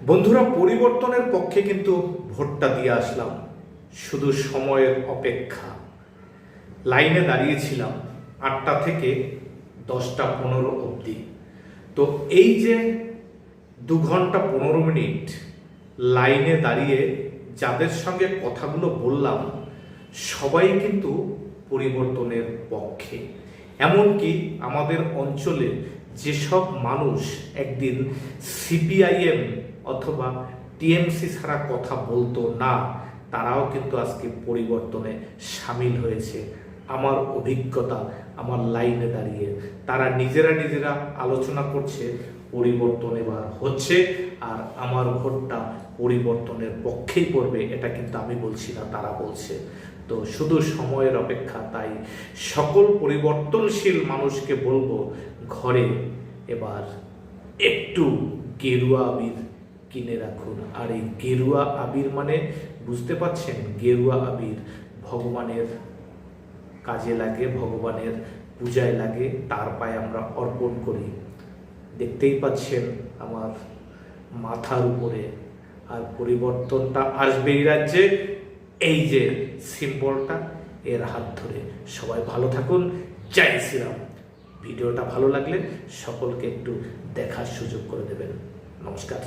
বন্ধুরা, পরিবর্তনের পক্ষে কিন্তু ভোটটা দিয়ে আসলাম, শুধু সময়ের অপেক্ষা। লাইনে দাঁড়িয়েছিলাম 8টা থেকে 10টা 15 অবধি। তো এই যে 2 ঘন্টা 15 মিনিট লাইনে দাঁড়িয়ে যাদের সঙ্গে কথাগুলো বললাম, সবাই কিন্তু পরিবর্তনের পক্ষে। এমনকি আমাদের অঞ্চলে যেসব মানুষ একদিন সিপিআইএম অথবা টিএমসি ছাড়া কথা বলতো না, তারাও কিন্তু আজকে পরিবর্তনে সামিল হয়েছে। আমার অভিজ্ঞতা, আমার লাইনে দাঁড়িয়ে তারা নিজেরা আলোচনা করছে পরিবর্তন এবার হচ্ছে, আর আমার ভোটটা পরিবর্তনের পক্ষেই পড়বে। এটা কিন্তু আমি বলছি না, তারা বলছে। তো শুধু সময়ের অপেক্ষা। তাই সকল পরিবর্তনশীল মানুষকে বলবো, ঘরে এবার একটু গেরুয়া আবির কিনে রাখুন। আর এই গেরুয়া আবির মানে বুঝতে পারছেন, গেরুয়া আবির ভগবানের কাজে লাগে, ভগবানের পূজায় লাগে, তার পায়ে আমরা অর্পণ করি। দেখতেই পাচ্ছেন আমার মাথার উপরে। আর পরিবর্তনটা আসবে এই রাজ্যে, এই যে সিম্বলটা, এর হাত ধরে। সবাই ভালো থাকুন। জয় শ্রীরাম। ভিডিওটা ভালো লাগলে সকলকে একটু দেখার সুযোগ করে দেবেন। নমস্কার।